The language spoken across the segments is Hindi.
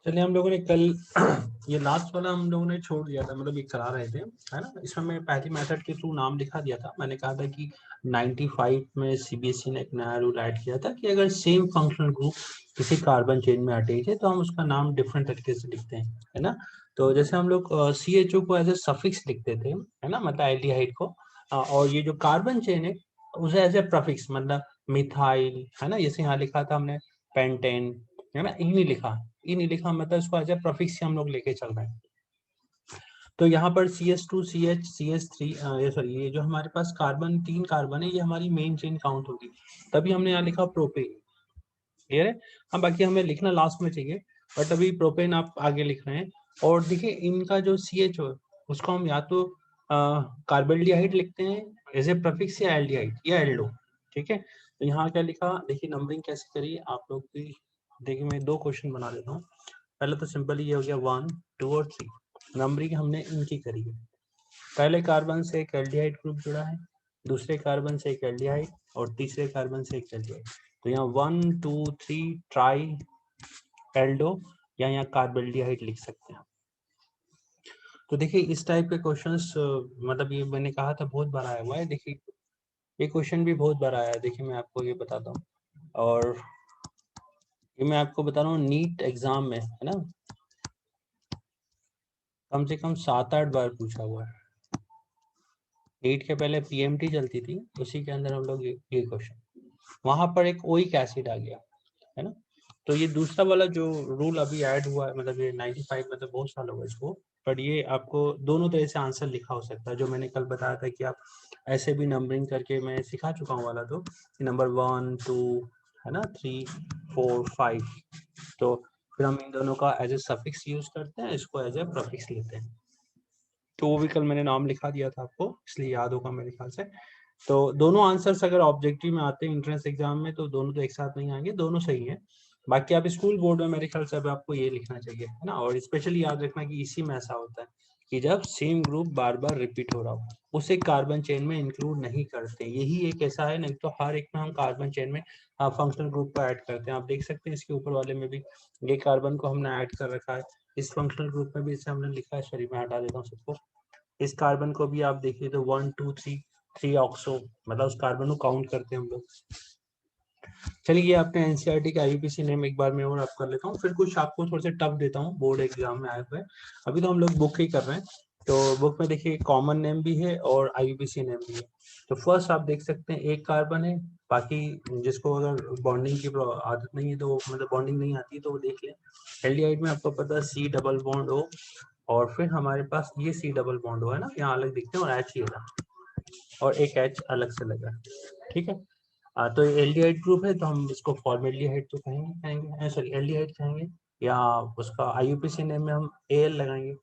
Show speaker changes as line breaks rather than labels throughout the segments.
चलिए हम लोगों ने कल ये लास्ट वाला हम लोगों ने छोड़ दिया था, मतलब ये करा रहे थे, है ना। इसमें मैं पहली मेथड के थ्रू नाम लिखा दिया था। मैंने कहा था कि 95 में सीबीएसई ने एक नया रूल ऐड किया था कि अगर सेम फंक्शनल ग्रुप किसी कार्बन चेन में अटैच है तो हम उसका नाम डिफरेंट तरीके से लिखते हैं, है ना। तो जैसे हम लोग CHO को एज ए सफिक्स लिखते थे, है ना, मतलब एल्डिहाइड को, और ये जो कार्बन चेन है उसे एज ए प्रफिक्स, मतलब मिथाइल, है ना। जैसे यहाँ लिखा था हमने पेंटेन, है ना, ई नहीं लिखा, मतलब इसको एज ए प्रफिक्स हम लोग लेके चल रहे हैं। तो यहाँ पर CH2 CH CH3 ये सॉरी, ये जो हमारे पास कार्बन 3 कार्बन है ये हमारी मेन चेन काउंट होगी, तभी हमने यहाँ लिखा प्रोपेन। क्लियर है। हाँ, बाकी हमें लिखना लास्ट में चाहिए, बट अभी प्रोपेन आप आगे लिख रहे हैं। और देखिए इनका जो CHO उसको हम या तो कार्बल्डिहाइड लिखते हैं एज ए प्रफिक्स, या एल्डिहाइड या एल्डो। ठीक है, तो यहाँ क्या लिखा, देखिए नंबरिंग कैसे करिए आप लोग भी। देखिए मैं 2 क्वेश्चन बना देता हूँ। पहले तो सिंपल ये हो गया 1 2 और 3, नंबरिंग हमने इनकी करी है। पहले कार्बन से एक एल्डिहाइड ग्रुप जुड़ा है, दूसरे कार्बन से एक एल्डिहाइड, और तीसरे कार्बन से एक एल्डिहाइड। तो यहाँ 1 2 3 ट्राई एल्डो, या यहाँ कार्बल्डिहाइड लिख सकते हैं। तो देखिए इस टाइप के क्वेश्चंस, मतलब ये मैंने कहा था बहुत बार आया हुआ है। देखिए ये क्वेश्चन भी बहुत बार आया है। देखिए मैं आपको ये बताता हूँ, और ये मैं आपको बता रहा हूँ नीट एग्जाम में, है ना, कम से कम 7-8 बार पूछा हुआ है। नीट के पहले PMT चलती थी, उसी के अंदर हम लोग ये क्वेश्चन, वहां पर एक ओइक एसिड आ गया, है ना। तो ये दूसरा वाला जो रूल अभी ऐड हुआ है, मतलब ये 95, मतलब बहुत साल हो गए इसको, पर ये आपको दोनों तरह से आंसर लिखा हो सकता है। जो मैंने कल बताया था कि आप ऐसे भी नंबरिंग करके मैं सिखा चुका हूँ वाला, तो नंबर 1 2, है ना, 3 4 5, तो फिर हम इन दोनों का एज ए सफिक्स यूज करते हैं, इसको एज ए प्रीफिक्स लेते हैं। तो वो भी कल मैंने नाम लिखा दिया था आपको, इसलिए याद होगा मेरे ख्याल से। तो दोनों आंसर्स अगर ऑब्जेक्टिव में आते हैं एंट्रेंस एग्जाम में, तो दोनों तो एक साथ नहीं आएंगे, दोनों सही है। बाकी आप स्कूल बोर्ड में मेरे ख्याल से अब आपको ये लिखना चाहिए, है ना। और स्पेशली याद रखना कि इसी में ऐसा होता है कि जब सेम ग्रुप बार बार रिपीट हो रहा हो, उसे कार्बन चेन में इंक्लूड नहीं करते। यही एक ऐसा है, नहीं तो हर एक में हम कार्बन चेन में फंक्शनल ग्रुप को ऐड करते हैं। आप देख सकते हैं इसके ऊपर वाले में भी ये कार्बन को हमने ऐड कर रखा है, इस फंक्शनल ग्रुप में भी इसे हमने लिखा है। सॉरी मैं हटा देता हूँ सबको। इस कार्बन को भी आप देखिए तो 1 2 3 3 ऑक्सो, मतलब उस कार्बन को काउंट करते हैं हम लोग। चलिए ये आपने एनसीईआरटी के IUPAC नेम एक बार में और आप कर लेता हूँ, फिर कुछ आपको थोड़े से टफ देता हूँ बोर्ड एग्जाम में आए हुए। अभी तो हम लोग बुक ही कर रहे हैं, तो बुक में देखिए कॉमन नेम भी है और IUPAC नेम भी है। तो फर्स्ट आप देख सकते हैं एक कार्बन है, बाकी जिसको अगर बॉन्डिंग की आदत नहीं है, तो मतलब बॉन्डिंग नहीं आती है, तो वो देख लें। एल्डिहाइड में आपको पता है C डबल बॉन्ड O, और फिर हमारे पास ये C डबल बॉन्ड O है ना, यहाँ अलग दिखते हैं, और H ये रहा, और एक H अलग से लगा। ठीक है, तो एल्डिहाइड ग्रुप है, तो हम इसको फॉर्मेल्डिहाइड तो कहेंगे सॉरी एल्डिहाइड कहेंगे, या उसका IUPAC नेम में हम Al लगाएंगे।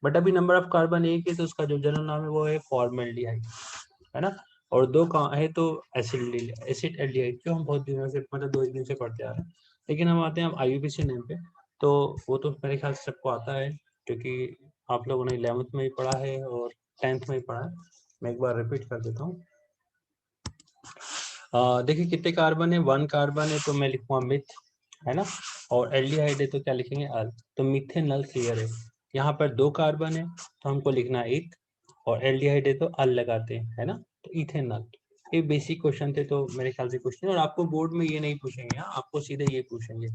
बट अभी नंबर ऑफ कार्बन एक है, तो उसका जो जनरल नाम है वो है फॉर्मेल्डिहाइड, है ना। और 2 का है तो एसिड एल्डिहाइड, जो हम बहुत दिनों से, मतलब 2 दिन से पढ़ते आ रहे हैं। लेकिन हम आते हैं हम IUPAC नेम पे, तो वो तो मेरे ख्याल से सबको आता है, क्योंकि आप लोगों ने 11th में भी पढ़ा है और 10th में भी पढ़ा है। मैं एक बार रिपीट कर देता हूँ। देखिए कितने कार्बन है, 1 कार्बन है, तो मैं लिखूंगा मिथ, है ना। और एल्डिहाइड है तो क्या लिखेंगे, अल, तो मिथेनल क्लियर है। यहाँ पर 2 कार्बन है तो हमको लिखना है इथ, और एल्डिहाइड है तो अल लगाते हैं, है ना, तो इथेनॉल। ये बेसिक क्वेश्चन थे, तो मेरे ख्याल से कुछ नहीं। और आपको बोर्ड में ये नहीं पूछेंगे, आपको सीधे ये पूछेंगे,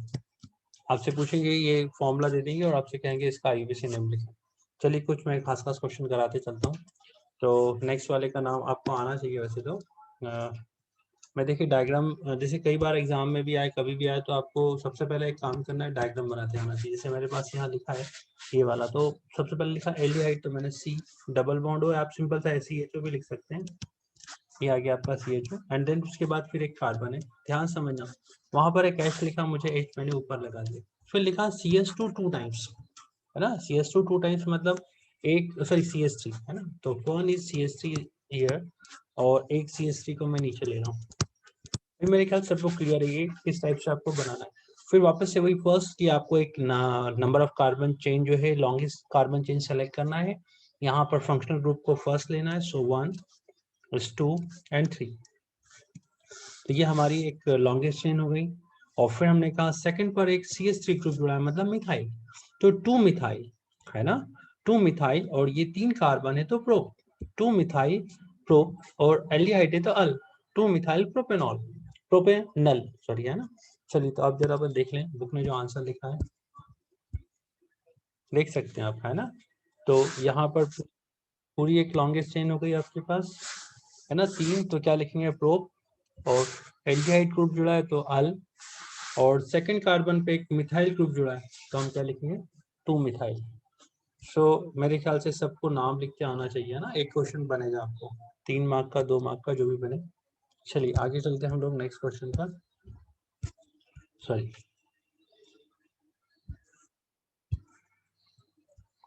आपसे पूछेंगे ये फॉर्मूला दे देंगे और आपसे कहेंगे इसका IUPAC नेम लिखें। चलिए कुछ मैं खास खास क्वेश्चन कराते चलता हूँ। तो नेक्स्ट वाले का नाम आपको आना चाहिए वैसे तो। मैं देखिए डायग्राम, जैसे कई बार एग्जाम में भी आए, कभी भी आए, तो आपको सबसे पहले एक काम करना है, डायग्राम बनाते आना चाहिए। जैसे मेरे पास यहाँ लिखा है ये वाला, तो सबसे पहले लिखा एल्डिहाइड, तो मैंने C डबल बॉन्ड हो, आप सिंपल सा CHO भी लिख सकते हैं, ये आ गया आपका CHO। एंड देन उसके बाद फिर एक कार्बन है, ध्यान समझना, वहां पर एक H लिखा, मुझे H मैंने ऊपर लगा दिया। फिर लिखा CH2 2 टाइम्स, है ना, CH2 2 टाइम्स मतलब एक, सॉरी CH3, है ना, तो 1 इज CH3 हियर, और एक CH3 को मैं नीचे ले रहा हूँ। फिर मेरे ख्याल सबको क्लियर है ये किस टाइप से आपको बनाना है। फिर वापस से वही फर्स्ट कि आपको एक नंबर ऑफ कार्बन चेन जो है, लॉन्गेस्ट कार्बन चेन सेलेक्ट करना है। यहाँ पर फंक्शनल ग्रुप को फर्स्ट लेना है, सो 1 2 एंड 3। तो ये हमारी एक लॉन्गेस्ट चेन हो गई। और फिर हमने कहा सेकंड पर एक CH3 ग्रुप जुड़ा है मतलब मिथाइल, तो 2 मिथाइल है ना, 2 मिथाइल और ये 3 कार्बन है तो प्रोप, 2 मिथाइल प्रोप और एल्डिहाइड है तो अल, 2 मिथाइल प्रोपेनॉल, प्रोपेनल सॉरी है ना। चलिए तो आप जरा पर देख लें बुक में जो आंसर लिखा है, देख सकते हैं आप है ना। तो यहाँ पर पूरी एक लॉन्गेस्ट चेन हो गई आपके पास है ना 3, तो क्या लिखेंगे प्रोप, और एल्डिहाइड ग्रुप जुड़ा है तो अल, और सेकंड कार्बन पे एक मिथाइल ग्रुप जुड़ा है तो हम क्या लिखेंगे 2 मिथाइल। सो मेरे ख्याल से सबको नाम लिख के आना चाहिए ना, एक क्वेश्चन बनेगा आपको 3 मार्क का 2 मार्क का जो भी बने। चलिए आगे चलते हैं हम लोग नेक्स्ट क्वेश्चन पर, सॉरी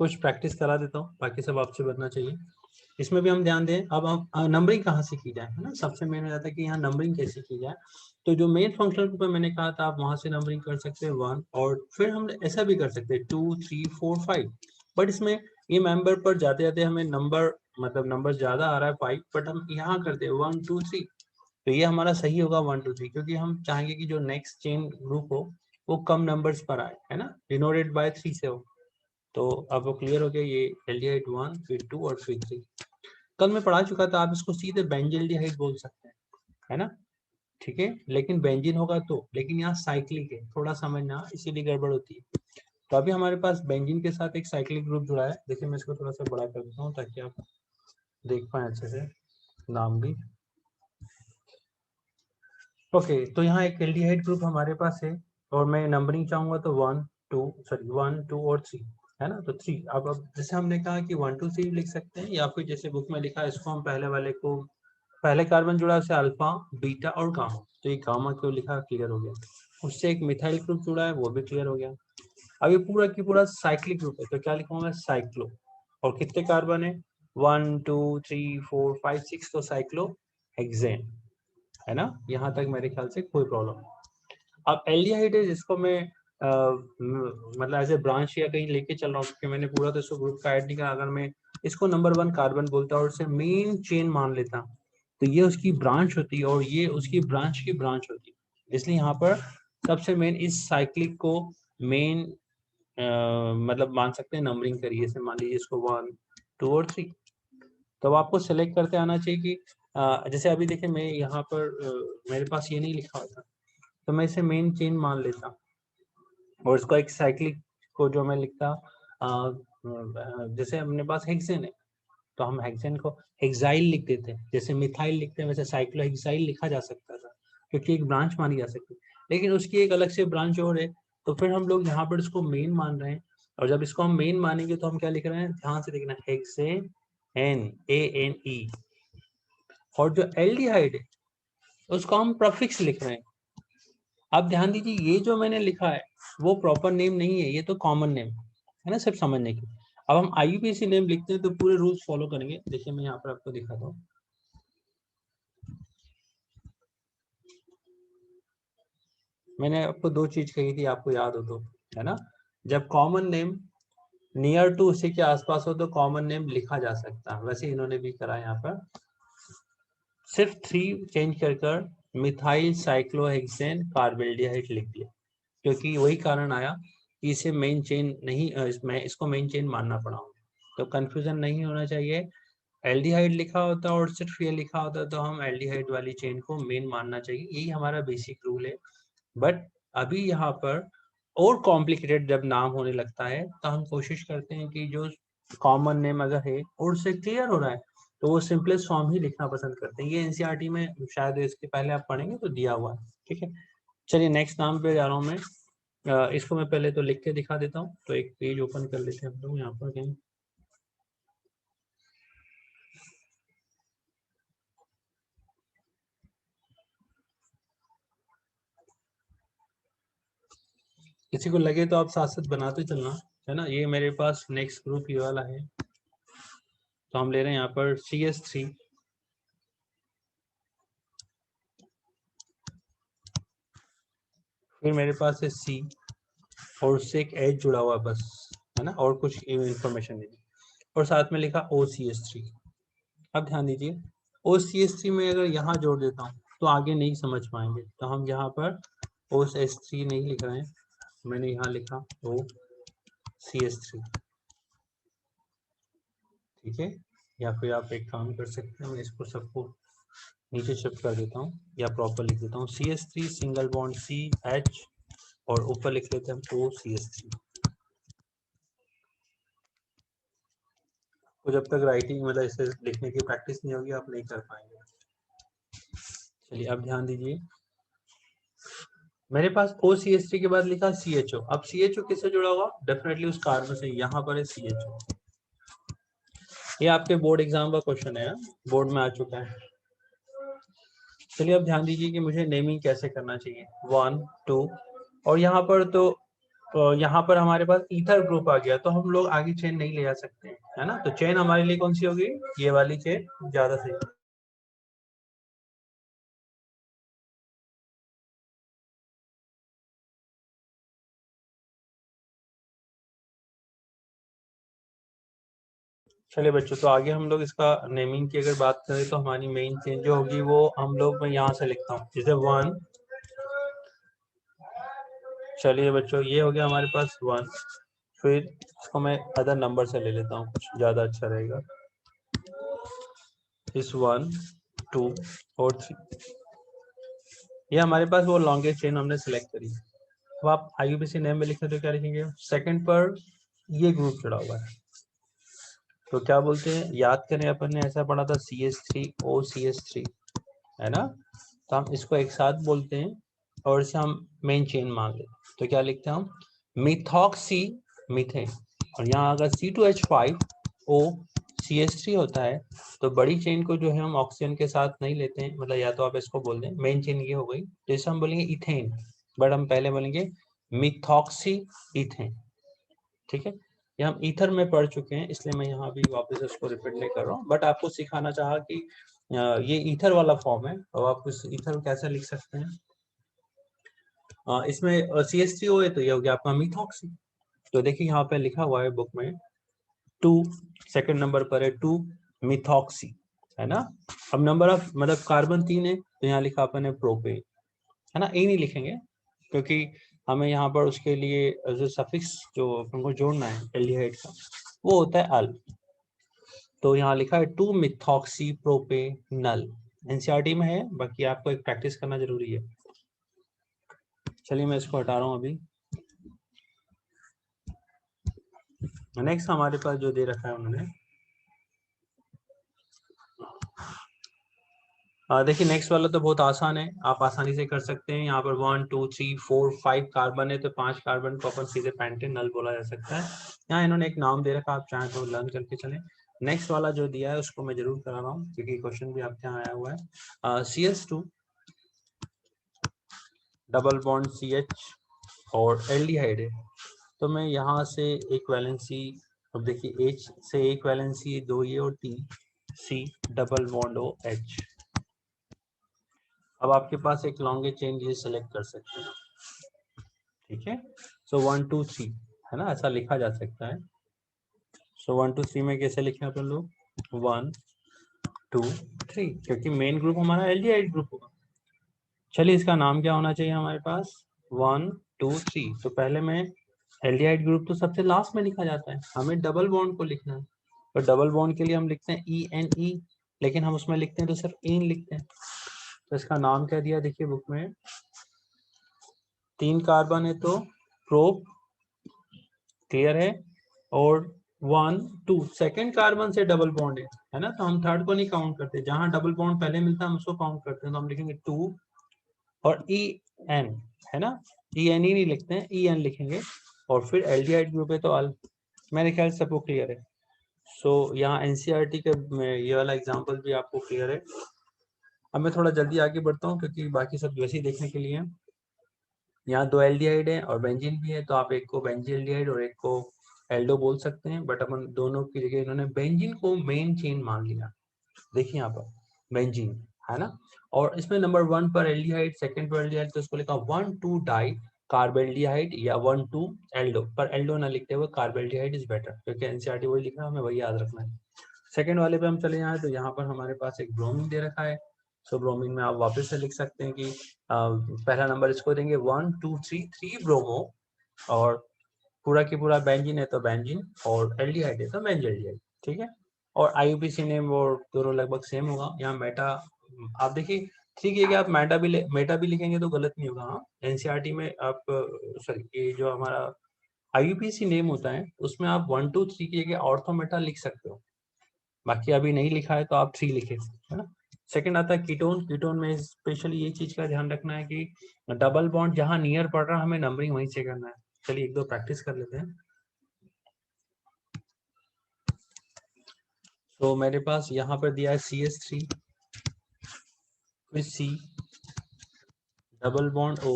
कुछ प्रैक्टिस करा देता हूँ, बाकी सब आपसे बनना चाहिए। इसमें भी हम ध्यान दें, अब हम नंबरिंग कहाँ से की जाए है ना, सबसे मेन हो जाता है कि यहाँ नंबरिंग कैसे की जाए। तो जो मेन फंक्शनल ग्रुप है मैंने कहा था आप वहां से नंबरिंग कर सकते हैं 1, और फिर हम ऐसा भी कर सकते हैं 2 3 4 5, बट इसमें ये मेंबर पर जाते जाते हमें नंबर मतलब नंबर ज्यादा आ रहा है 5, बट हम यहाँ करते हैं 1 2 3, तो ये हमारा सही होगा 1 2 3, क्योंकि हम चाहेंगे कि जो नेक्स्ट चेन ग्रुप हो वो कम नंबर्स पर आए है ना, डिनोटेड बाय 3 से हो। तो अब वो क्लियर हो गया, ये एल्डिहाइड 1 फिर 2 और फिर 3 कल मैं पढ़ा चुका था, आप इसको सीधे बेंजिल्डिहाइड बोल सकते हैं है ना, ठीक है। लेकिन बेंजीन होगा तो, लेकिन यहाँ साइक्लिक है, थोड़ा समझना इसीलिए गड़बड़ होती है। तो अभी हमारे पास बेंजीन के साथ एक साइक्लिक ग्रुप जुड़ा है, देखिए मैं इसको थोड़ा सा बड़ा कर देता हूँ ताकि आप देख पाए अच्छे से नाम भी। ओके तो यहाँ एक एल्डिहाइड ग्रुप हमारे पास है, और मैं नंबरिंग चाहूंगा तो 1 2 और 3 है ना, तो 3 अब जैसे हमने कहा कि 1 2 3 लिख सकते हैं, या फिर जैसे बुक में लिखा है इसको हम पहले वाले को, पहले कार्बन जुड़ा है अल्फा बीटा और गामा, तो ये गामा क्यों लिखा क्लियर हो गया। उससे एक मिथाइल ग्रुप जुड़ा है वो भी क्लियर हो गया। अब ये पूरा की पूरा साइक्लिक ग्रुप है तो क्या लिखूंगा साइक्लो, और कितने कार्बन है 1 2 3 4 5 6, तो साइक्लो हेक्सेन है ना, यहाँ तक मेरे ख्याल से कोई प्रॉब्लम नहीं। अब एल्डिहाइड है जिसको मैं मतलब एज ए ब्रांच या कहीं लेके चल रहा हूँ, क्योंकि मैंने पूरा तो इसको ग्रुप का ऐड नहीं करा, अगर मैं इसको नंबर 1 कार्बन बोलता और उसे मेन चेन मान लेता तो ये उसकी ब्रांच होती है और ये उसकी ब्रांच की ब्रांच होती है, इसलिए यहाँ पर सबसे मेन इस साइक्लिक को मेन मतलब मान सकते हैं नंबरिंग करिए, जैसे मान लीजिए इसको 1 2 और 3, तो अब आपको सेलेक्ट करते आना चाहिए कि जैसे अभी देखिए मैं यहाँ पर मेरे पास ये नहीं लिखा होता तो मैं इसे मेन चेन मान लेता, और इसको एक साइक्लिक को जो मैं लिखता जैसे अपने पास हेक्सेन है तो हम हेक्सेन को हेक्साइल लिख देते हैं, जैसे मिथाइल लिखते हैं वैसे साइक्लोहेक्साइल लिखा जा सकता था, क्योंकि एक ब्रांच मानी जा सकती है, लेकिन उसकी एक अलग से ब्रांच और है, तो फिर हम लोग यहाँ पर इसको मेन मान रहे हैं, और जब इसको हम मेन मानेंगे तो हम क्या लिख रहे हैं ध्यान से देखना, हेक्सेन ANE, और जो एल्डिहाइड है उसको हम प्रीफिक्स लिख रहे हैं। अब ध्यान दीजिए ये जो मैंने लिखा है वो प्रॉपर नेम नहीं है, ये तो कॉमन नेम है ना, सिर्फ समझने की। अब हम IUPAC नेम लिखते हैं तो पूरे रूल्स फॉलो करेंगे, देखिए मैं यहाँ पर आपको दिखाता हूँ। मैंने आपको 2 चीज कही थी आपको याद हो तो, है ना, जब कॉमन नेम नियर टू उसी के आसपास हो तो कॉमन नेम लिखा जा सकता है, वैसे इन्होंने भी करा यहाँ पर, सिर्फ 3 चेंज कर मिथाइल साइक्लोहेक्सेन कार्बेल्डिहाइड लिख दिया, क्योंकि वही कारण आया कि इसे मेन चेन नहीं इसको मेन चेन मानना पड़ा, तो कंफ्यूजन नहीं होना चाहिए। एल्डिहाइड लिखा होता और सिर्फ ये लिखा होता तो हम एल्डिहाइड वाली चेन को मेन मानना चाहिए, यही हमारा बेसिक रूल है। बट अभी यहाँ पर और कॉम्प्लिकेटेड जब नाम होने लगता है तो हम कोशिश करते हैं कि जो कॉमन नेम अगर है और उससे क्लियर हो रहा है तो वो सिंपलेस्ट फॉर्म ही लिखना पसंद करते हैं, ये एनसीईआरटी में शायद इसके पहले आप पढ़ेंगे तो दिया हुआ है, ठीक है। चलिए नेक्स्ट नाम पे जा रहा हूँ मैं, इसको मैं पहले तो लिख के दिखा देता हूँ, तो एक पेज ओपन कर लेते हैं हम लोग यहाँ पर कहीं, किसी को लगे तो आप साथ साथ बनाते चलना है ना। ये मेरे पास नेक्स्ट ग्रुप ये वाला है, तो हम ले रहे हैं यहाँ पर CS3, फिर मेरे पास है C, और उससे एक H जुड़ा हुआ बस है ना, और कुछ इंफॉर्मेशन नहीं, और साथ में लिखा OCS3। अब ध्यान दीजिए OCS3 में अगर यहाँ जोड़ देता हूँ तो आगे नहीं समझ पाएंगे, तो हम यहाँ पर OS3 नहीं लिख रहे हैं, मैंने यहाँ लिखा OCH3, ठीक है। या फिर आप एक काम कर सकते हैं, मैं इसको सबको नीचे शिफ्ट कर देता हूँ या प्रॉपर लिख देता हूँ CH3 सिंगल बॉन्ड CH और ऊपर लिख लेते हैं हम OCH3। तो जब तक राइटिंग मतलब इसे लिखने की प्रैक्टिस नहीं होगी आप नहीं कर पाएंगे। चलिए अब ध्यान दीजिए, मेरे पास OCH3 के बाद लिखा CHO। अब CHO किससे जुड़ा होगा? डेफिनेटली उस कार्बन से, यहाँ पर है CHO। ये आपके बोर्ड एग्जाम का क्वेश्चन है, बोर्ड में आ चुका है। चलिए अब ध्यान दीजिए कि मुझे नेमिंग कैसे करना चाहिए। 1 2 और यहाँ पर तो यहाँ पर हमारे पास ईथर ग्रुप आ गया, तो हम लोग आगे चेन नहीं ले जा सकते हैं, है ना। तो चेन हमारे लिए कौन सी होगी? ये वाली चेन ज्यादा सही। चलिए बच्चों, तो आगे हम लोग इसका नेमिंग की अगर बात करें तो हमारी मेन चेन जो होगी वो हम लोग, मैं यहाँ से लिखता हूँ जैसे 1। चलिए बच्चों, ये हो गया हमारे पास 1। फिर इसको मैं अदर नंबर से ले लेता हूँ, कुछ ज्यादा अच्छा रहेगा। इस 1 2 और 3, ये हमारे पास वो लॉन्गेस्ट चेन हमने सिलेक्ट करी। अब आप IUPAC नेम में लिखें तो क्या लिखेंगे? सेकंड पर ये ग्रुप जुड़ा हुआ है, तो क्या बोलते हैं? याद करें, अपन ने ऐसा पढ़ा था CH3 OCH3, है ना। तो हम इसको एक साथ बोलते हैं और इसे हम मेन चेन मान लेते हैं। तो क्या लिखते हैं हम? Methoxy methane. और यहाँ अगर C2H5O CH3 होता है तो बड़ी चेन को जो है हम ऑक्सीजन के साथ नहीं लेते हैं, मतलब या तो आप इसको बोल दें मेन चेन ये हो गई, तो इसे हम बोलेंगे इथेन, बट हम पहले बोलेंगे मिथॉक्सी इथेन, ठीक है। ये हम ईथर में पढ़ चुके हैं, इसलिए मैं यहाँ भी वापस इसको रिपीट नहीं कर रहा हूँ, बट आपको सिखाना चाहा कि ये ईथर वाला फॉर्म है और आप इस ईथर कैसे लिख सकते हैं। इसमें CH3O है तो ये हो गया आपका मिथॉक्सी। तो देखिए यहाँ पे लिखा हुआ है बुक में 2, सेकंड नंबर पर है 2 मिथॉक्सी, है ना। अब नंबर ऑफ मतलब कार्बन 3 है तो यहाँ लिखा अपन है प्रोपेन, है ना। ए नहीं लिखेंगे क्योंकि हमें यहाँ पर उसके लिए जो सफिक्स जो अपन को जोड़ना है एल्डिहाइड का वो होता है अल। तो यहाँ लिखा है 2 मिथॉक्सी प्रोपेनल, NCERT में है, बाकी आपको एक प्रैक्टिस करना जरूरी है। चलिए मैं इसको हटा रहा हूँ अभी। नेक्स्ट हमारे पास जो दे रखा है उन्होंने, देखिए नेक्स्ट वाला तो बहुत आसान है, आप आसानी से कर सकते हैं। यहाँ पर 1 2 3 4 5 कार्बन है, तो 5 कार्बन को अपन सीधे पेंटेनल बोला जा सकता है। यहाँ इन्होंने एक नाम दे रखा, आप चाहें तो लर्न करके चलें। नेक्स्ट वाला जो दिया है उसको मैं जरूर करा रहा हूँ क्योंकि क्वेश्चन भी आपके यहाँ आया हुआ है। CH2 डबल बॉन्ड CH और एल्डिहाइड है, तो मैं यहाँ से एक वैलेंसी, अब देखिए H से एक वैलेंसी 2 ये और 3 C डबल बॉन्ड OH। अब आपके पास एक लॉन्गेस्ट चेन ये सेलेक्ट कर सकते हैं, ठीक है। सो 1 2 3 है ना, ऐसा लिखा जा सकता है। सो 1 2 3 में कैसे लिखें अपन लोग? 1 2 3, क्योंकि मेन ग्रुप हमारा एल्डिहाइड ग्रुप होगा। चलिए इसका नाम क्या होना चाहिए हमारे पास? 1 2 3। तो पहले में एल्डिहाइड ग्रुप तो सबसे लास्ट में लिखा जाता है, हमें डबल बॉन्ड को लिखना है। तो डबल बॉन्ड के लिए हम लिखते हैं ENE, लेकिन हम उसमें लिखते हैं तो सिर्फ इन लिखते हैं। तो इसका नाम क्या दिया देखिए बुक में, 3 कार्बन है तो प्रोप, क्लियर है। और 1 2 सेकेंड कार्बन से डबल बॉन्ड है ना, तो हम थर्ड को नहीं काउंट करते, जहां डबल बॉन्ड पहले मिलता है हम उसको काउंट करते हैं। तो हम लिखेंगे 2 और EN, है ना, ENE नहीं लिखते हैं, EN लिखेंगे। और फिर एल्डिहाइड ग्रुप है तो अल, मेरे ख्याल से सबको क्लियर है। सो यहाँ NCERT के ये वाला एग्जाम्पल भी आपको क्लियर है। अब मैं थोड़ा जल्दी आगे बढ़ता हूँ क्योंकि बाकी सब वैसे ही देखने के लिए है। यहाँ 2 एल्डिहाइड है और बेंजीन भी है, तो आप एक को बेंजील्डिहाइड और एक को एल्डो बोल सकते हैं, बट अपन दोनों की जगह इन्होंने बेंजीन को मेन चेन मान लिया। देखिए यहाँ पर बेंजीन, है ना। और इसमें नंबर 1 पर एल्डिहाइड, सेकंड पर एल्डिहाइड, तो इसको लिखा 1 2 डाई कार्बेल्डिहाइड या 1 2 एल्डो, पर एल्डो ना लिखते हुए कार्बेल्डिहाइड इज बेटर, क्योंकि NCERT वही लिखा है, हमें वही याद रखना है। सेकंड वाले पे हम चले जाएं तो यहाँ पर हमारे पास एक ब्रोमीन दे रखा है। सो ब्रोमीन में आप वापस से लिख सकते हैं कि पहला नंबर इसको देंगे 1 2 3 3 ब्रोमो, और पूरा की पूरा बेंजीन है तो बेंजीन, और एल्डिहाइड है तो बेंजल्डिहाइड, ठीक है। और आईयूपीएसी नेम वो दोनों लगभग सेम होगा। यहाँ मेटा आप देखिए, ठीक है कि आप मेटा भी लिखेंगे तो गलत नहीं होगा। हाँ, एनसीईआरटी में आप सॉरी, ये जो हमारा आईयूपीएसी नेम होता है उसमें आप 1 2 3 की जगह ऑर्थो मेटा लिख सकते हो। बाकी अभी नहीं लिखा है तो आप 3 लिखे, है ना। सेकंड आता है कीटोन। कीटोन में स्पेशली ये चीज का ध्यान रखना है कि डबल बॉन्ड जहां नियर पड़ रहा है हमें नंबरिंग वहीं से करना है। चलिए एक दो प्रैक्टिस कर लेते हैं। तो मेरे पास यहाँ पर दिया है CH3, फिर C, डबल बॉन्ड O,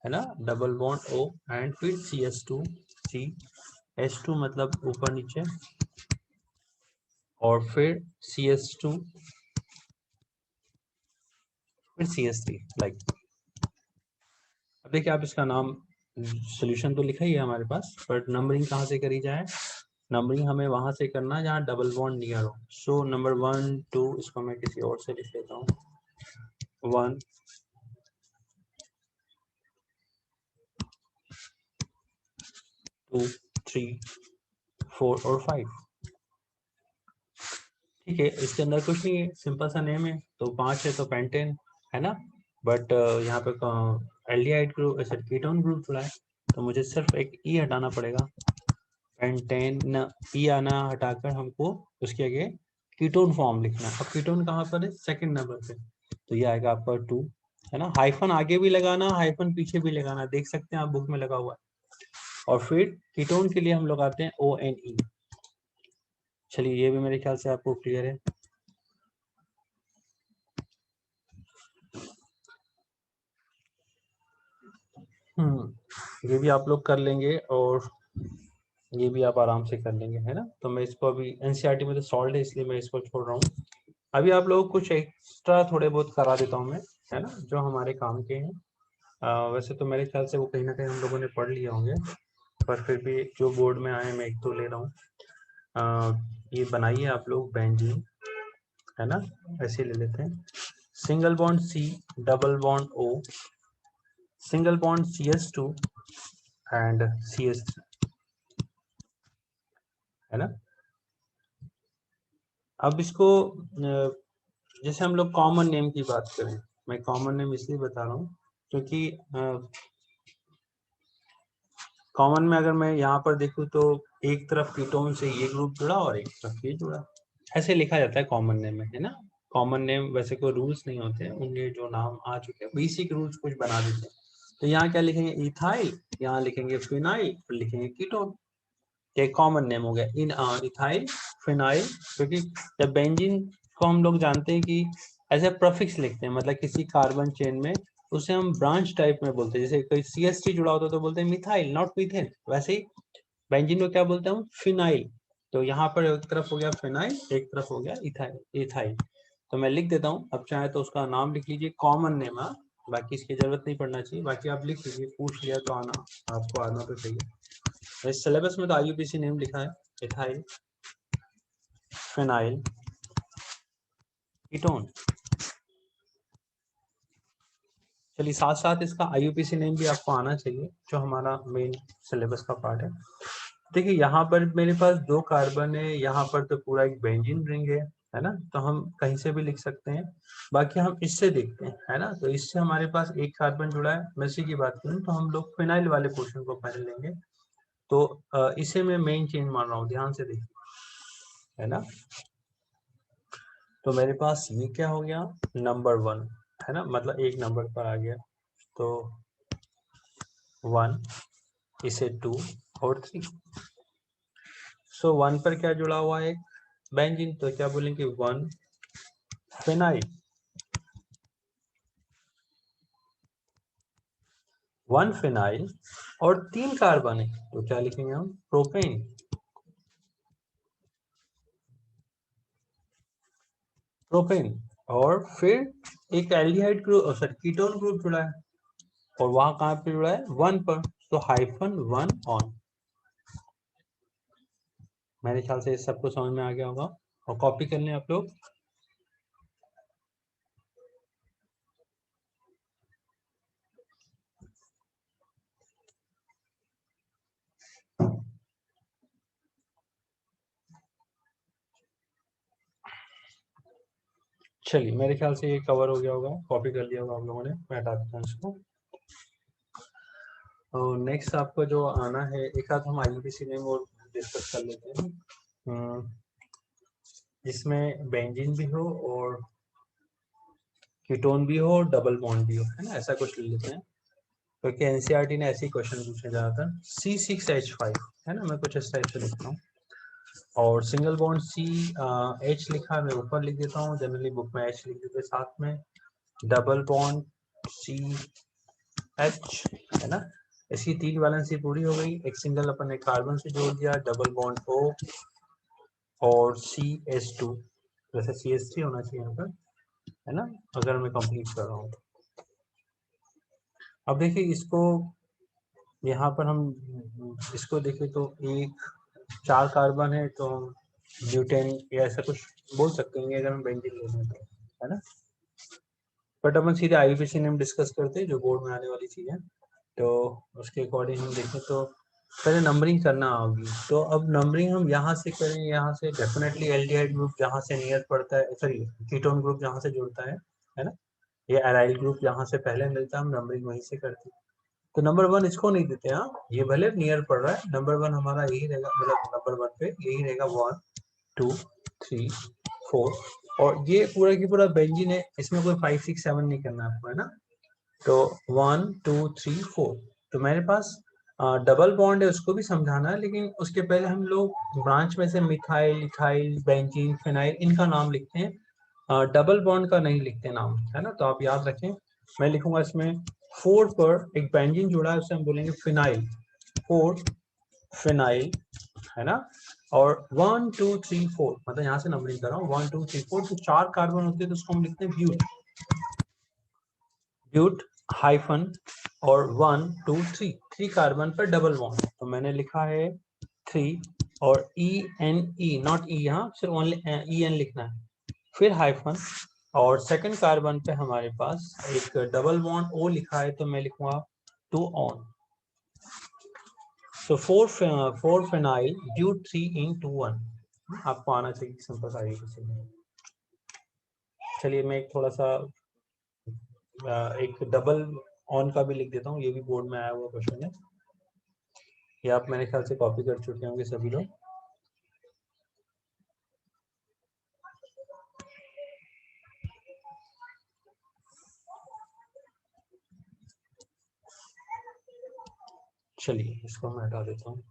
है ना, डबल बॉन्ड O, एंड फिर CH2, C, H2 मतलब ऊपर नीचे, और फिर CH2, फिर CH3 लाइक। अब देखिए आप इसका नाम, सोल्यूशन तो लिखा ही है हमारे पास, बट नंबरिंग कहाँ से करी जाए? नंबरिंग हमें वहां से करना है जहाँ डबल बॉन्ड नियर हो। सो नंबर 1 2, इसको मैं किसी और से लिख लेता हूँ, 1 2 3 4 और 5, ठीक है। इसके अंदर कुछ नहीं है, सिंपल सा नेम है। तो 5 है तो पेंटेन, है ना। बट यहाँ पे एल्डिहाइड ग्रुप, कीटोन ग्रुप जुड़ा है, तो मुझे सिर्फ एक ई हटाना पड़ेगा। पेंटेन ई आना हटाकर हमको उसके आगे कीटोन फॉर्म लिखना है। अब कीटोन कहाँ पर है? सेकंड नंबर पे, तो ये आएगा आपका 2, है ना। हाइफन आगे भी लगाना, हाइफन पीछे भी लगाना, देख सकते हैं आप बुक में लगा हुआ है। और फिर कीटोन के लिए हम लोग आते हैं ONE। चलिए ये भी मेरे ख्याल से आपको क्लियर है। ये भी आप लोग कर लेंगे, और ये भी आप आराम से कर लेंगे, है ना। तो मैं इसको अभी एनसीईआरटी में तो सॉल्व है इसलिए मैं इसको छोड़ रहा हूँ। अभी आप लोगों को कुछ एक्स्ट्रा थोड़े बहुत करा देता हूँ मैं, है ना, जो हमारे काम के हैं। वैसे तो मेरे ख्याल से वो कहीं ना कहीं हम लोगों ने पढ़ लिए होंगे, पर फिर भी जो बोर्ड में आए मैं एक तो ले रहा हूँ। ये बनाइए आप लोग बेंजीन, है ना, ऐसे ले लेते हैं। Single bond C, double bond O, single bond CH2 and CH3, है ना। अब इसको जैसे हम लोग कॉमन नेम की बात करें, मैं कॉमन नेम इसलिए बता रहा हूँ क्योंकि कॉमन में अगर मैं यहाँ पर देखूँ तो एक तरफ कीटोन से ये ग्रुप जुड़ा और एक तरफ ये जुड़ा, ऐसे लिखा जाता है कॉमन नेम में, है ना। कॉमन नेम वैसे कोई रूल्स नहीं होते हैं, उनके जो नाम आ चुके हैं बेसिक रूल्स कुछ बना देते हैं। तो यहाँ क्या लिखेंगे? इथाइल, यहाँ लिखेंगे फिनाइल, फिर लिखेंगे कीटोन। एक कॉमन नेम हो गया इन इथाइल फिनाइल, क्योंकि जब बेंजीन को हम लोग जानते हैं कि ऐसे प्रफिक्स लिखते हैं, मतलब किसी कार्बन चेन में उसे हम ब्रांच टाइप में बोलते हैं। जैसे कोई CH3 जुड़ा होता है तो बोलते हैं मिथाइल नॉट मीथेन, वैसे ही बेंजीन को क्या बोलते हैं? फिनाइल। तो यहाँ पर एक तरफ हो गया फिनाइल, एक तरफ हो गया इथाइल इथाइल। तो मैं लिख देता हूँ, अब चाहे तो उसका नाम लिख लीजिए कॉमन नेम, बाकी इसकी जरूरत नहीं पड़ना चाहिए। बाकी आप लिख लीजिए, पूछ लिया तो आना, आपको आना तो चाहिए। इस सिलेबस में तो आईयूपीएसी नेम लिखा है, इथाइल फिनाइल कीटोन। चलिए साथ साथ इसका आईयूपीएसी नेम भी आपको आना चाहिए, जो हमारा मेन सिलेबस का पार्ट है। देखिए यहाँ पर मेरे पास 2 कार्बन है, यहाँ पर तो पूरा एक बेंजीन रिंग है ना। तो हम कहीं से भी लिख सकते हैं। बाकी हम इससे देखते हैं, है ना। तो इससे हमारे पास एक कार्बन जुड़ा है, मैं इसी की बात करूँ तो हम लोग फिनाइल वाले पोर्शन को पहले लेंगे। तो इसे मैं मेन चेन मान रहा हूँ, ध्यान से देखिए, है ना। तो मेरे पास ये क्या हो गया? नंबर 1, है ना, मतलब एक नंबर पर आ गया। तो 1, इसे 2 और 3। सो 1 पर क्या जुड़ा हुआ है? बेंजीन, तो क्या बोलेंगे? 1 फिनाइल, 1 फिनाइल, और 3 कार्बन है तो क्या लिखेंगे हम? प्रोपेन। प्रोपेन, और फिर एक aldehyde group, sorry ketone group जुड़ा है, और वहां कहां पे जुड़ा है? 1 पर, तो हाइफन 1 ऑन। मेरे ख्याल से इस सबको समझ में आ गया होगा, और कॉपी कर लें आप लोग। चलिए मेरे ख्याल से ये कवर हो गया होगा, कॉपी कर लिया होगा आप लोगों ने, मैं हटा देता हूँ इसको। और नेक्स्ट आपको जो आना है, एक आध हम IUPAC नेम और डिस्कस कर लेते हैं, जिसमें बेंजीन भी हो और कीटोन भी हो और डबल बॉन्ड भी हो, है ना, ऐसा कुछ ले लेते हैं, क्योंकि NCERT ने ऐसे ही क्वेश्चन पूछे ज्यादातर। C6H5 है ना, मैं कुछ इस टाइप से लिखता हूँ, और सिंगल बॉन्ड C H लिखा है, मैं ऊपर लिख देता हूँ, जनरली बुक में H लिख देते साथ में। डबल बॉन्ड CH है ना, इसकी 3 वैलेंसी पूरी हो गई, एक सिंगल अपन ने कार्बन से जोड़ दिया, डबल बॉन्ड O और CH2, जैसे CH3 होना चाहिए यहाँ पर, है ना, अगर मैं कंप्लीट कर रहा हूँ। अब देखिए इसको, यहाँ पर हम इसको देखें तो एक 4 कार्बन है, तो हम ब्यूटेन या ऐसा कुछ बोल सकते हैं अगर हम बेंजीन ले लें तो, है ना। बट अपन सीधे IUPAC नेम डिस्कस करते हैं जो बोर्ड में आने वाली चीज है, तो उसके अकॉर्डिंग हम देखें तो पहले नंबरिंग करना होगी। तो अब नंबरिंग हम यहाँ से करें, यहाँ से डेफिनेटली एल्डिहाइड ग्रुप जहाँ से नियर पड़ता है, सॉरी कीटोन ग्रुप जहाँ से जुड़ता है ना, ये एराइल ग्रुप जहाँ से पहले मिलता है, हम नंबरिंग वहीं से करते हैं। तो नंबर 1 इसको नहीं देते, हाँ ये भले नियर पड़ रहा है, नंबर 1 हमारा यही रहेगा, मतलब नंबर 1 पे यही रहेगा 1 2 3 4, और ये पूरा की पूरा बेंजीन है, इसमें कोई 5 6 7 नहीं करना आपको, है ना। तो 1 2 3 4, तो मेरे पास डबल बॉन्ड है, उसको भी समझाना है, लेकिन उसके पहले हम लोग ब्रांच में से मिथाइल, इथाइल, बेंजीन, फिनाइल इनका नाम लिखते हैं, डबल बॉन्ड का नहीं लिखते नाम, है ना। तो आप याद रखें, मैं लिखूंगा इसमें 4 पर एक बेंजीन जुड़ा है, उसे हम बोलेंगे फिनाइल, 4 फिनाइल, है ना। और 1 2 3 4, मतलब यहाँ से नंबरिंग कर रहा हूँ, 1 2 3 4, तो 4 कार्बन होते हैं तो उसको हम लिखते हैं ब्यूट, ब्यूट हाइफन और 1 2 3, 3 कार्बन पर डबल बॉन्ड, तो मैंने लिखा है 3 और ENE, नॉट E, यहाँ सिर्फ ओनली EN लिखना है, फिर हाइफन, और सेकंड कार्बन पे हमारे पास एक डबल बॉन्ड O लिखा है, तो मैं लिखूंगा 2 ऑन, सो 4 फिनाइल ब्यूट 3 इन 2 1, आपको आना चाहिए सिंपल सा ये। चलिए मैं एक थोड़ा सा एक डबल ऑन का भी लिख देता हूँ, ये भी बोर्ड में आया हुआ क्वेश्चन है, ये आप मेरे ख्याल से कॉपी कर चुके होंगे सभी लोग। चलिए इसको मैं हटा देता हूँ।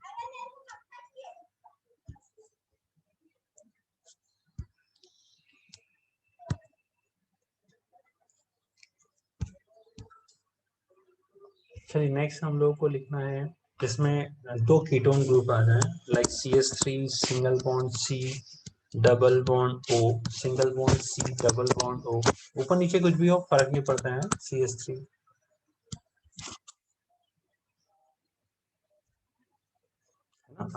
चलिए नेक्स्ट हम लोगों को लिखना है, जिसमें 2 कीटोन ग्रुप आ जाए, like CH3 single bond C double bond O, single bond C double bond O, ऊपर नीचे कुछ भी हो फर्क नहीं पड़ता है, CH3।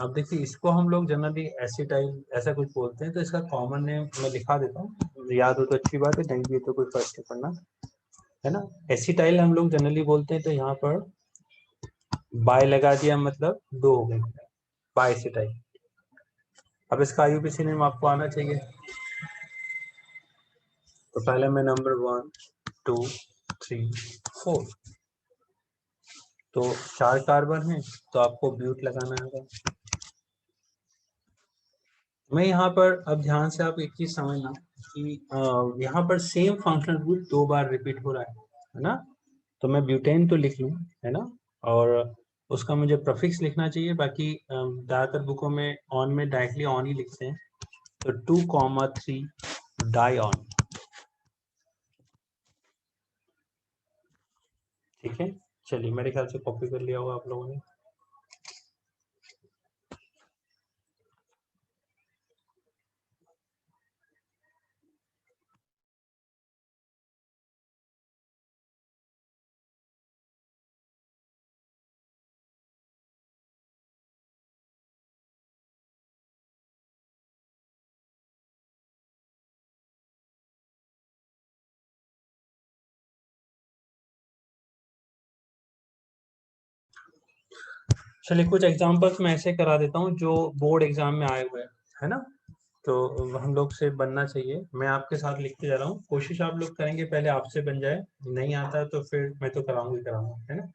अब देखिए इसको हम लोग जनरली एसिटाइल ऐसा कुछ बोलते हैं, तो इसका कॉमन नेम मैं लिखा देता हूँ, याद हो तो अच्छी बात है, नहीं भी तो कोई फर्क नहीं पड़ना, है ना। एसिटाइल हम लोग जनरली बोलते हैं, तो यहाँ पर बाय लगा दिया, मतलब 2 हो गए, बाय एसिटाइल। अब इसका IUPAC नेम आपको आना चाहिए, तो पहले मैं नंबर 1 2 3 4, तो 4 कार्बन है, तो आपको ब्यूट लगाना होगा। मैं यहाँ पर अब ध्यान से आप एक चीज समझना कि यहाँ पर सेम फंक्शनल ग्रुप 2 बार रिपीट हो रहा है ना, तो मैं ब्यूटेन तो लिख लूँ, है ना, और उसका मुझे प्रफिक्स लिखना चाहिए, बाकी ज्यादातर बुकों में ऑन में डायरेक्टली ऑन ही लिखते हैं, तो 2,3 डाई ऑन, ठीक है। चलिए मेरे ख्याल से कॉपी कर लिया होगा आप लोगों ने। चलिए कुछ एग्जांपल्स मैं ऐसे करा देता हूँ जो बोर्ड एग्जाम में आए हुए हैं, है ना। तो हम लोग से बनना चाहिए। मैं आपके साथ लिखते जा रहा हूँ, कोशिश आप लोग करेंगे पहले आपसे बन जाए, नहीं आता है तो फिर मैं तो कराऊंगा ही कराऊंगा, है ना।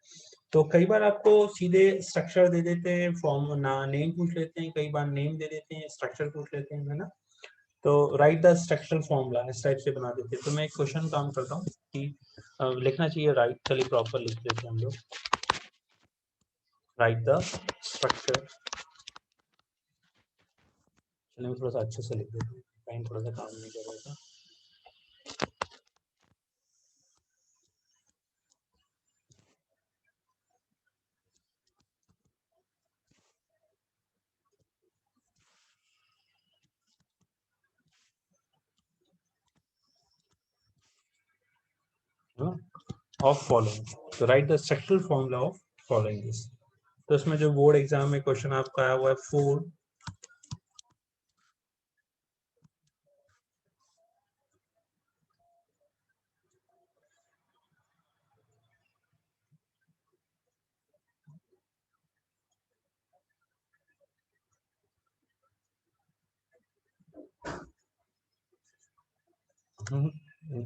तो कई बार आपको सीधे स्ट्रक्चर दे देते हैं, फॉर्म ना नेम पूछ लेते हैं, कई बार नेम दे देते हैं, स्ट्रक्चर पूछ लेते हैं, है ना। तो राइट द स्ट्रक्चरल फॉर्मूला इस टाइप से बना देते हैं। तो मैं एक क्वेश्चन काम करता हूँ कि लिखना चाहिए राइट, चलिए प्रॉपर लिख देते हैं हम लोग। राइट द स्ट्रक्चर, चलिए मैं थोड़ा सा अच्छे से लिख देता हूँ, कहीं थोड़ा सा काम नहीं कर रहा था। ऑफ फॉलोइंग, तो right the structural formula of following this. तो इसमें जो बोर्ड एग्जाम में क्वेश्चन आपका आया हुआ है 4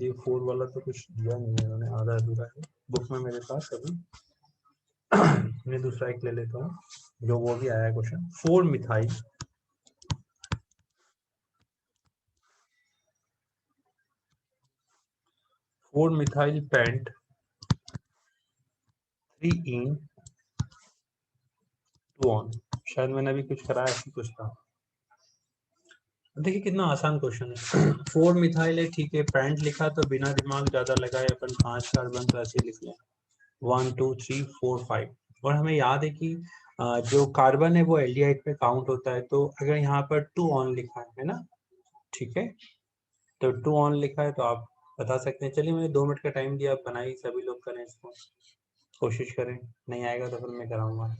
ये 4 वाला तो कुछ दिया नहीं है उन्होंने, आधा अधूरा है बुक में मेरे पास अभी। मैं दूसरा एक ले लेता हूँ जो वो भी आया है question. 4 methyl 4 methyl paint 3 in 2 on. शायद मैंने अभी कुछ कराया, ऐसी कुछ था। देखिए कितना आसान क्वेश्चन है। 4 मिथाइल है, ठीक है, पेंट लिखा तो बिना दिमाग ज्यादा लगाए अपन 5 कार्बन तो ऐसे लिख लें 1 2 3 4 5। और हमें याद है कि जो कार्बन है वो एल्डिहाइड पे काउंट होता है, तो अगर यहाँ पर 2 ऑन लिखा है ना, ठीक है, तो 2 ऑन लिखा है तो आप बता सकते हैं। चलिए मैंने 2 मिनट का टाइम दिया, आप बनाइए, सभी लोग करें इसको, कोशिश करें, नहीं आएगा तो फिर मैं कराऊंगा।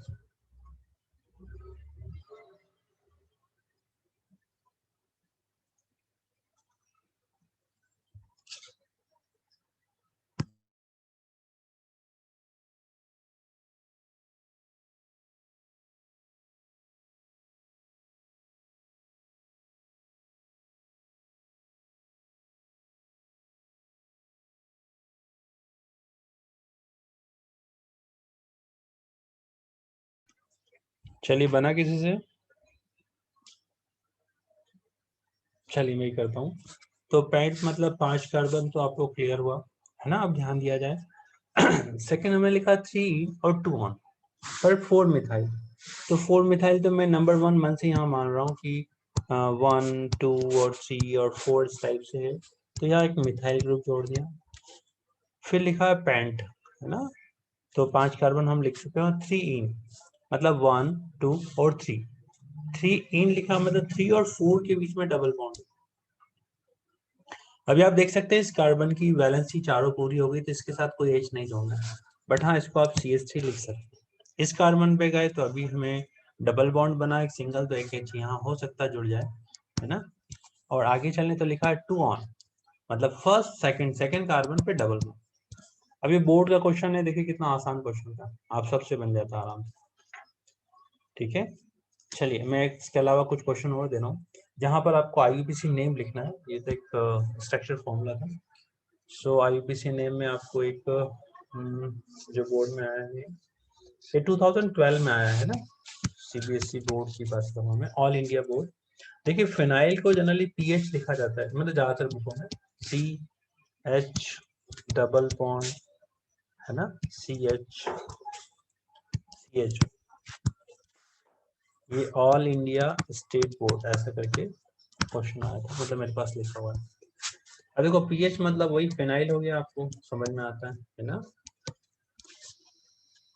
चलिए बना किसी से, चलिए मैं ही करता हूँ। तो पेंट मतलब 5 कार्बन, तो आपको क्लियर हुआ है ना, अब ध्यान दिया जाए। सेकंड हमें लिखा 3 और 2 ऑन, पर 4 मिथाइल, तो 4 मिथाइल तो मैं नंबर 1 मन से यहाँ मान रहा हूँ कि 1 2 और 3 और 4 इस टाइप से है, तो यहाँ एक मिथाइल ग्रुप जोड़ दिया। फिर लिखा है पेंट, है ना, तो 5 कार्बन हम लिख चुके हैं, 3 इन मतलब 1 2 और 3, 3 इन लिखा मतलब 3 और 4 के बीच में डबल बॉन्ड। अभी आप देख सकते हैं इस कार्बन की वैलेंसी चारों पूरी हो गई, तो इसके साथ कोई एच नहीं जोड़ना है, बट हाँ इसको आप CH3 लिख सकते हैं। इस कार्बन पे गए तो अभी हमें डबल बॉन्ड बना, एक सिंगल, तो एक एच यहाँ हो सकता है जुड़ जाए, है ना। और आगे चलने तो लिखा है 2 ऑन, मतलब फर्स्ट सेकंड, सेकंड कार्बन पे डबल बॉन्ड। अभी बोर्ड का क्वेश्चन है, देखिए कितना आसान क्वेश्चन था, आप सबसे बन जाता आराम से, ठीक है। चलिए मैं इसके अलावा कुछ क्वेश्चन और दे रहा हूँ, जहां पर आपको IUPAC नेम लिखना है। ये तो एक स्ट्रक्चर फॉर्मूला था। सो IUPAC नेम में आपको एक जो बोर्ड में आया है, ये 2012 में आया है ना, CBSE बोर्ड की बात कर रहा हूँ मैं, ऑल इंडिया बोर्ड। देखिए फिनाइल को जनरली PH लिखा जाता है, मतलब ज्यादातर बुकों में CH डबल बॉन्ड, है ना, CH CH। ये ऑल इंडिया स्टेट बोर्ड ऐसा करके क्वेश्चन आया था, मतलब मेरे पास लिखा हुआ है। अब देखो PH मतलब वही फिनाइल हो गया, आपको समझ में आता है ना।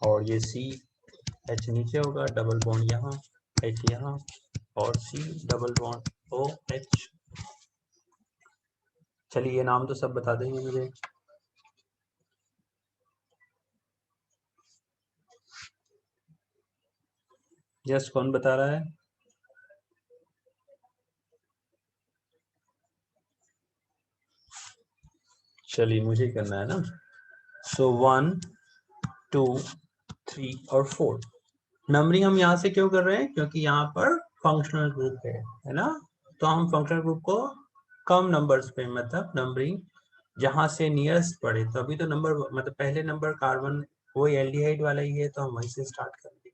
और ये CH नीचे होगा, डबल बॉन्ड यहाँ, H यहाँ, और C डबल बॉन्ड OH। चलिए ये नाम तो सब बता देंगे मुझे। यस, कौन बता रहा है? चलिए मुझे ही करना है ना। सो 1 2 3 और 4 नंबरिंग हम यहाँ से क्यों कर रहे हैं, क्योंकि यहाँ पर फंक्शनल ग्रुप है ना। तो हम फंक्शनल ग्रुप को कम नंबर्स पे, मतलब नंबरिंग जहां से नियरेस्ट पड़े, तो अभी तो नंबर मतलब पहले नंबर कार्बन वही एल्डिहाइड वाला ही है, तो हम वहीं से स्टार्ट करेंगे,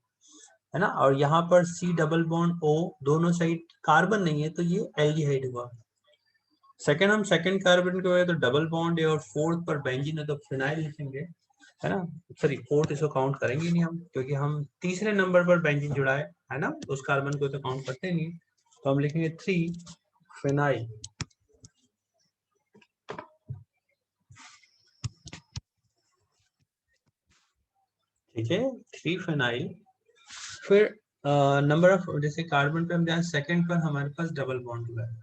है ना। और यहाँ पर C डबल बॉन्ड O दोनों साइड कार्बन नहीं है, तो ये एल्डिहाइड हुआ। सेकंड, हम सेकंड कार्बन के वजह तो डबल बॉन्ड है, और फोर्थ पर बेंजीन है तो फिनाइल लिखेंगे, है ना। सॉरी, फोर्थ इसको काउंट करेंगे नहीं हम, क्योंकि हम तीसरे नंबर पर बेंजीन जुड़ा है ना, उस कार्बन को तो काउंट करते नहीं, तो हम लिखेंगे 3 फिनाइल। ठीक है, 3 फिनाइल। फिर नंबर ऑफ, जैसे कार्बन पे हम जाए सेकंड पर, हमारे पास डबल बॉन्ड हुआ है,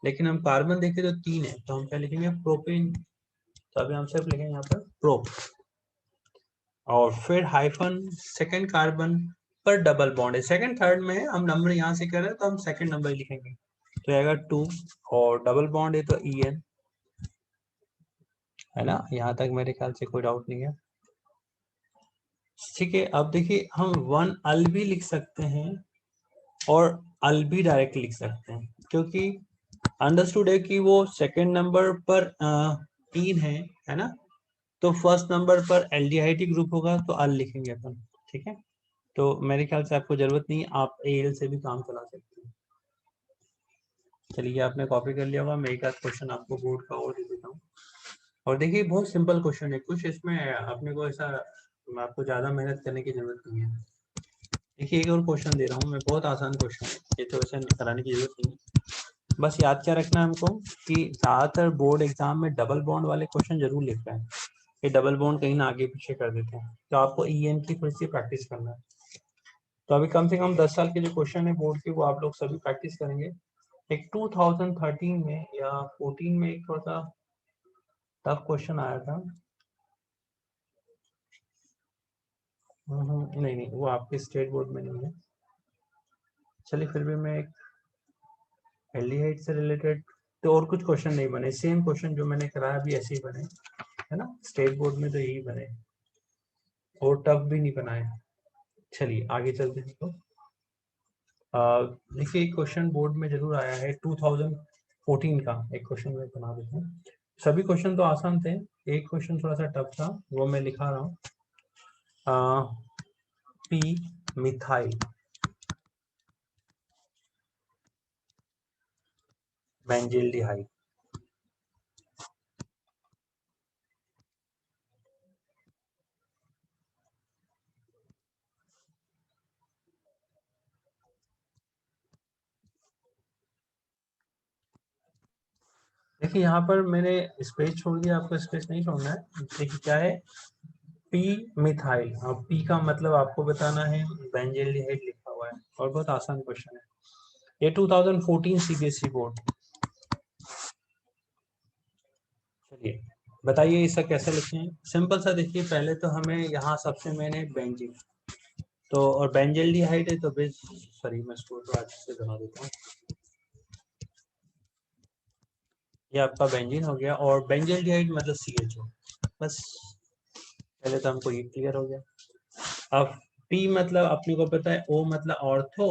लेकिन हम कार्बन देखें तो 3 है, तो हम क्या लिखेंगे, प्रोपेन। तो अभी हम सिर्फ लिखेंगे यहाँ पर प्रोप। और फिर हाइफन, सेकंड कार्बन पर डबल बॉन्ड है, सेकंड थर्ड में है, हम नंबर यहाँ से कर रहे हैं तो हम सेकंड नंबर लिखेंगे, तो आएगा 2, और डबल बॉन्ड है तो EN, है ना। यहाँ तक मेरे ख्याल से कोई डाउट नहीं है। ठीक है, अब देखिए हम 1 अल भी लिख सकते हैं और अल भी डायरेक्ट लिख सकते हैं, क्योंकि अंडरस्टूड है कि वो सेकंड नंबर पर 3 है ना, तो फर्स्ट नंबर पर एल्डिहाइड ग्रुप होगा तो अल लिखेंगे अपन। ठीक है, तो मेरे ख्याल से आपको जरूरत नहीं, आप AL से भी काम चला सकते हैं। चलिए, आपने कॉपी कर लिया होगा, मैं एक आध क्वेश्चन आपको बोर्ड का और दे देता हूँ। और देखिए बहुत सिंपल क्वेश्चन है, कुछ इसमें अपने को ऐसा आपको ज्यादा मेहनत करने की जरूरत नहीं है। देखिए एक और क्वेश्चन दे रहा हूँ मैं, बहुत आसान क्वेश्चन है, ये तो वैसे कराने की जरूरत नहीं है। बस याद क्या रखना है हमको कि ज्यादातर बोर्ड एग्जाम में डबल बॉन्ड वाले क्वेश्चन जरूर लिखते हैं, ये डबल बॉन्ड कहीं ना आगे पीछे कर देते हैं, तो आपको EN की थोड़ी सी प्रैक्टिस करना है। तो अभी कम से कम 10 साल के जो क्वेश्चन है बोर्ड के, वो आप लोग सभी प्रैक्टिस करेंगे। एक 2013 में या 14 में एक थोड़ा सा टफ क्वेश्चन आया था। नहीं नहीं, वो आपके स्टेट बोर्ड में नहीं है। चलिए फिर भी मैं एक एल्डिहाइड से रिलेटेड, तो और कुछ क्वेश्चन नहीं बने, सेम क्वेश्चन जो मैंने कराया अभी ऐसे ही बने, है ना, स्टेट बोर्ड में तो यही बने, और टफ भी नहीं बनाए। चलिए आगे चलते हैं। तो देखिए एक क्वेश्चन बोर्ड में जरूर आया है 2014 का, एक क्वेश्चन मैं बना देता हूँ। सभी क्वेश्चन तो आसान थे, एक क्वेश्चन थोड़ा सा टफ था, वो मैं लिखा रहा हूँ। P methyl benzaldehyde. देखिए यहाँ पर मैंने स्पेस छोड़ दिया, आपको स्पेस नहीं छोड़ना है। देखिए क्या है, पी मिथाइल, हाँ पी का मतलब आपको बताना है, बेंजील्डिहाइड लिखा हुआ है, और बहुत आसान क्वेश्चन है ये, 2014 CBSE बोर्ड। चलिए बताइए इसका कैसे लिखें। सिंपल सा, देखिए पहले तो हमें यहाँ सबसे मेन है बेंजीन, तो और बेंजील्डिहाइड है तो बेस, सॉरी मैं इसको तो अच्छे से बना देता हूँ। ये आपका बेंजीन हो गया, और बेंजील्डिहाइड मतलब CHO, बस पहले तो हमको ये क्लियर हो गया। अब P मतलब अपने को पता है, O मतलब ऑर्थो,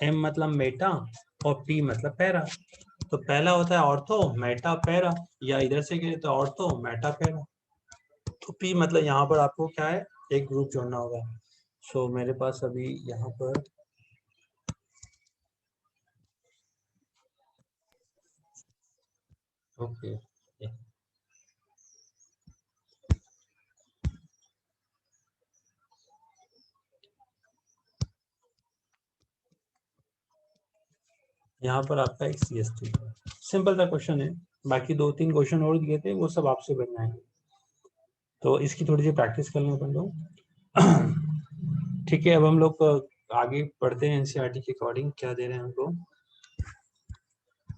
M मतलब मेटा, और P मतलब पैरा। तो पहला होता है ऑर्थो मेटा पैरा, या इधर से कहें तो ऑर्थो मेटा पैरा। तो P मतलब यहाँ पर आपको क्या है, एक ग्रुप जोड़ना होगा। सो मेरे पास अभी यहाँ पर ओके, यहाँ पर आपका एक CH3, सिंपल सा क्वेश्चन है। बाकी 2-3 क्वेश्चन और दिए थे, वो सब आपसे बन जाएंगे, तो इसकी थोड़ी सी प्रैक्टिस कर लें अपन लोग। ठीक है, अब हम लोग आगे पढ़ते हैं, NCERT के अकॉर्डिंग क्या दे रहे हैं हमको।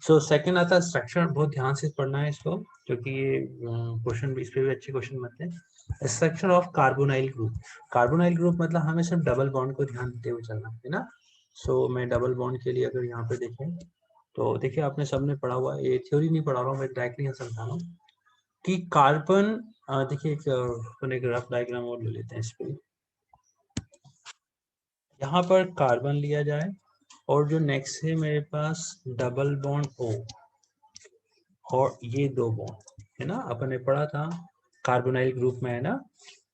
सो सेकंड आता है स्ट्रक्चर, बहुत ध्यान से पढ़ना है इसको, क्योंकि ये क्वेश्चन इस पे भी अच्छे क्वेश्चन बनते हैं। Structure of carbonyl group, carbonyl group मतलब हमें सिर्फ डबल बॉन्ड को ध्यान देते हुए चलना है ना। सो मैं डबल बॉन्ड के लिए अगर यहाँ पे देखें, तो देखिए आपने सबने पढ़ा हुआ, ये थ्योरी नहीं पढ़ा रहा हूँ मैं, डायरेक्टली यहाँ समझा रहा हूँ कि कार्बन, देखिए एक रफ डायग्राम और ले लेते हैं इस पे। यहाँ पर कार्बन लिया जाए और जो नेक्स्ट है मेरे पास डबल बॉन्ड O और ये 2 बॉन्ड है ना, अपन ने पढ़ा था कार्बोनाइल ग्रुप में है ना।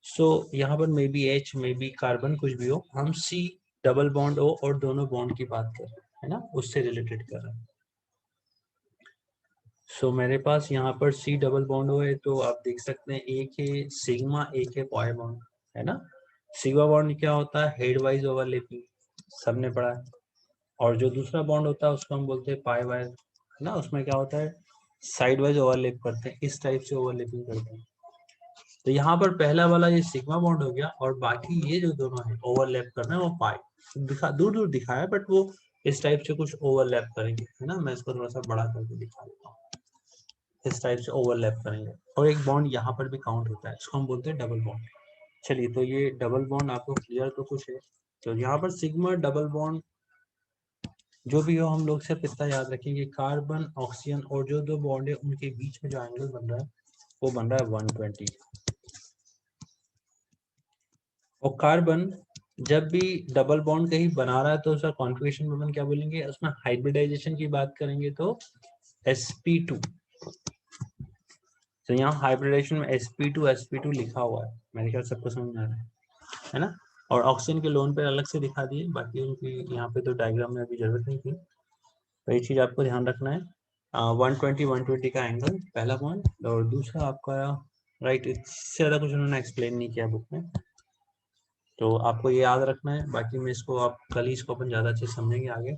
सो यहाँ पर may be H may be carbon कुछ भी हो, हम C डबल बॉन्ड O और दोनों बॉन्ड की बात कर रहे हैं है ना, उससे रिलेटेड कर रहे हैं। सो मेरे पास यहाँ पर C डबल बॉन्ड O है, तो आप देख सकते हैं एक है सिग्मा, एक है पाई बॉन्ड है ना। सिग्मा बॉन्ड क्या होता है, हेड वाइज ओवरलैपिंग, सबने पढ़ा है। और जो दूसरा बॉन्ड होता है उसको हम बोलते हैं पाई वाइज है ना, उसमें क्या होता है साइड वाइज ओवरलैप करते हैं, इस टाइप से ओवरलैपिंग करते हैं। तो यहाँ पर पहला वाला ये सिग्मा बॉन्ड हो गया, और बाकी ये जो दोनों है ओवरलैप करना है वो पाई दिखा दूर दूर दिखाया, बट वो इस टाइप से कुछ ओवरलैप करेंगे है ना। मैं इसको थोड़ा सा बड़ा करके दिखा देता हूँ, इस टाइप से ओवरलैप करेंगे। और एक बॉन्ड यहाँ पर भी काउंट होता है, इसको हम बोलते हैं डबल बॉन्ड। चलिए, तो ये डबल बॉन्ड आपको क्लियर तो कुछ है। तो यहाँ पर सिग्मा डबल बॉन्ड जो भी हो, हम लोग सिर्फ इतना याद रखेंगे, कार्बन ऑक्सीजन और जो दो बॉन्ड है उनके बीच में जो एंगल बन रहा है वो बन रहा है 120। और कार्बन जब भी डबल बॉन्ड कहीं बना रहा है तो उसका कॉन्फ़िगरेशन अपन क्या बोलेंगे, उसमें हाइब्रिडाइजेशन की बात करेंगे तो sp2। तो यहाँ हाइब्रिडाइजेशन में sp2 लिखा हुआ है, मेरे ख्याल सबको समझ में आ रहा है ना। और ऑक्सीजन के लोन पे अलग से दिखा दिए, बाकी उनकी यहाँ पे तो डायग्राम में अभी जरूरत नहीं थी। तो ये चीज आपको ध्यान रखना है। 120 का एंगल पहला पॉइंट, और दूसरा आपका राइट, इससे ज्यादा कुछ उन्होंने एक्सप्लेन नहीं किया बुक में, तो आपको ये याद रखना है। बाकी में इसको आप कल ही इसको अपन ज्यादा अच्छे समझेंगे आगे।